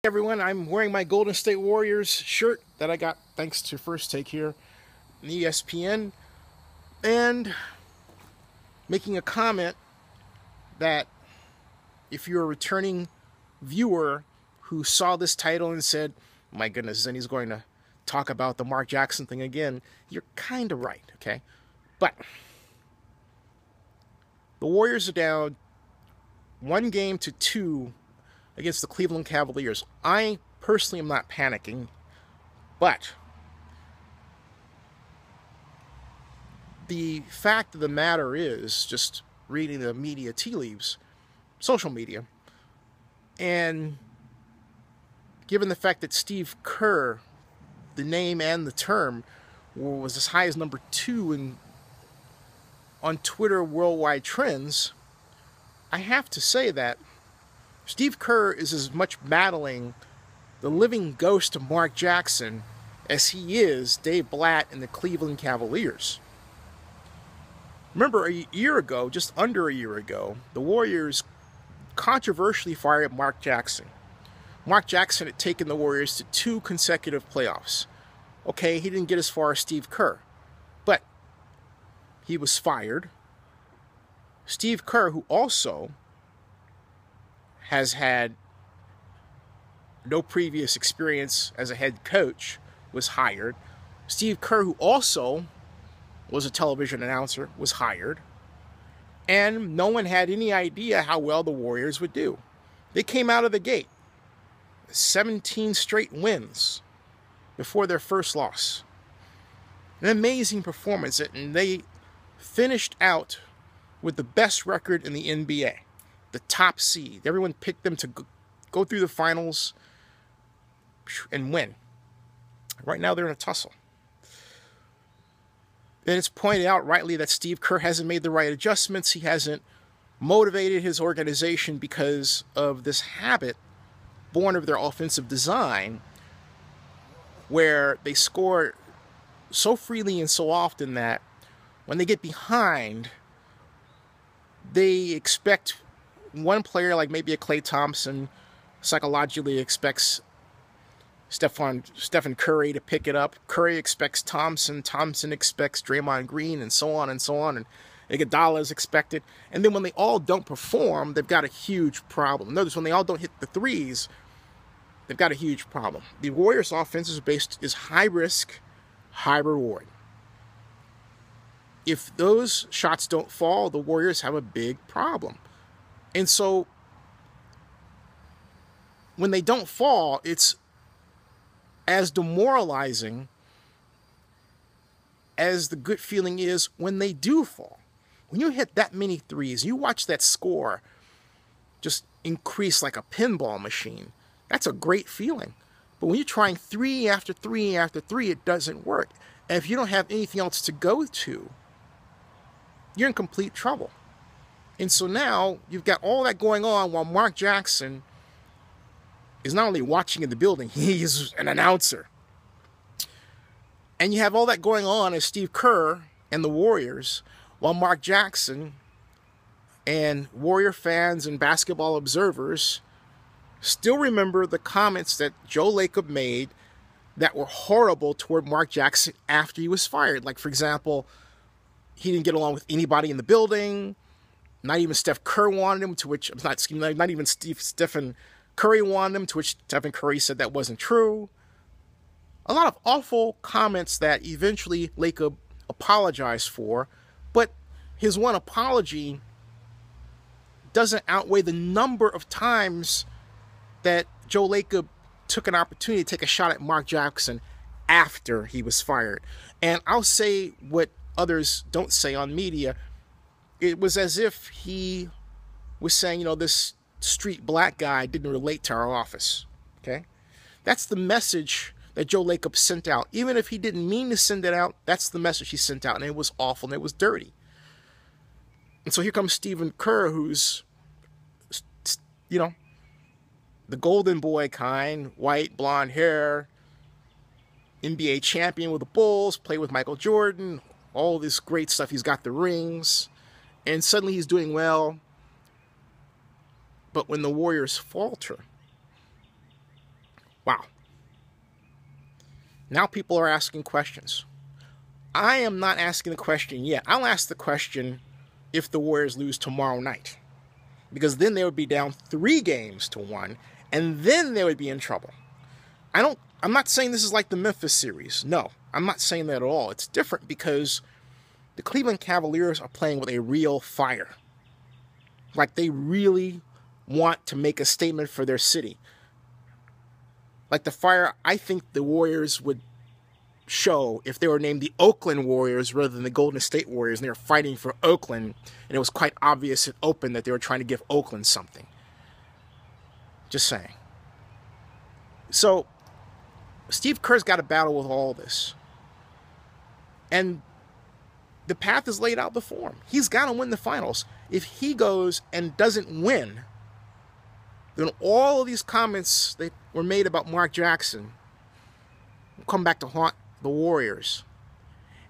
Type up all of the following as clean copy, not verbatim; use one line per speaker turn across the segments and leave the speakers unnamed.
Everyone, I'm wearing my Golden State Warriors shirt that I got thanks to First Take here on ESPN, and making a comment that if you're a returning viewer who saw this title and said, my goodness, then he's going to talk about the Mark Jackson thing again, you're kind of right, okay? But the Warriors are down 1-2 against the Cleveland Cavaliers. I personally am not panicking, but the fact of the matter is, just reading the media tea leaves, social media, and given the fact that Steve Kerr, the name and the term, was as high as number 2 on Twitter worldwide trends, I have to say that Steve Kerr is as much battling the living ghost of Mark Jackson as he is Dave Blatt and the Cleveland Cavaliers. Remember, a year ago, just under a year ago, the Warriors controversially fired Mark Jackson. Mark Jackson had taken the Warriors to 2 consecutive playoffs. Okay, he didn't get as far as Steve Kerr, but he was fired. Steve Kerr, who also has had no previous experience as a head coach, was hired. Steve Kerr, who also was a television announcer, was hired. And no one had any idea how well the Warriors would do. They came out of the gate 17 straight wins before their first loss. An amazing performance, and they finished out with the best record in the NBA. The top seed. Everyone picked them to go through the finals and win. Right now they're in a tussle. And it's pointed out rightly that Steve Kerr hasn't made the right adjustments. He hasn't motivated his organization because of this habit born of their offensive design, where they score so freely and so often that when they get behind, they expect one player, like maybe a Klay Thompson, psychologically expects Stephen Curry to pick it up. Curry expects Thompson. Thompson expects Draymond Green, and so on and so on. And Iguodala is expected. And then when they all don't perform, they've got a huge problem. Notice when they all don't hit the threes, they've got a huge problem. The Warriors' offense is high risk, high reward. If those shots don't fall, the Warriors have a big problem. And so when they don't fall, it's as demoralizing as the good feeling is when they do fall. When you hit that many threes, you watch that score just increase like a pinball machine. That's a great feeling. But when you're trying 3 after 3 after 3, it doesn't work. And if you don't have anything else to go to, you're in complete trouble. And so now you've got all that going on while Mark Jackson is not only watching in the building, he is an announcer. And you have all that going on as Steve Kerr and the Warriors, while Mark Jackson and Warrior fans and basketball observers still remember the comments that Joe Lacob made that were horrible toward Mark Jackson after he was fired. Like, for example, he didn't get along with anybody in the building. Not even Steph Curry wanted him, to which, not even Stephen Curry wanted him, to which Stephen Curry said that wasn't true. A lot of awful comments that eventually Lacob apologized for, but his one apology doesn't outweigh the number of times that Joe Lacob took an opportunity to take a shot at Mark Jackson after he was fired. And I'll say what others don't say on media. It was as if he was saying, this street black guy didn't relate to our office. Okay? That's the message that Joe Lacob sent out. Even if he didn't mean to send it out, that's the message he sent out. And it was awful and it was dirty. And so here comes Stephen Kerr, who's, the golden boy kind, white, blonde hair, NBA champion with the Bulls, played with Michael Jordan, all this great stuff. He's got the rings. And suddenly he's doing well. But when the Warriors falter, Wow. Now people are asking questions. I am not asking the question yet. I'll ask the question if the Warriors lose tomorrow night. Because then they would be down 3-1, and then they would be in trouble. I'm not saying this is like the Memphis series. No, I'm not saying that at all. It's different because the Cleveland Cavaliers are playing with a real fire. Like they really want to make a statement for their city. Like the fire I think the Warriors would show if they were named the Oakland Warriors rather than the Golden State Warriors, and they were fighting for Oakland, and it was quite obvious and open that they were trying to give Oakland something. Just saying. So, Steve Kerr's got to battle with all this. And the path is laid out before him. He's got to win the finals. If he goes and doesn't win, then all of these comments that were made about Mark Jackson will come back to haunt the Warriors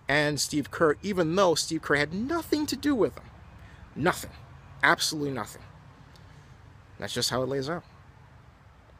and Steve Kerr, even though Steve Kerr had nothing to do with them. Nothing. Absolutely nothing. That's just how it lays out.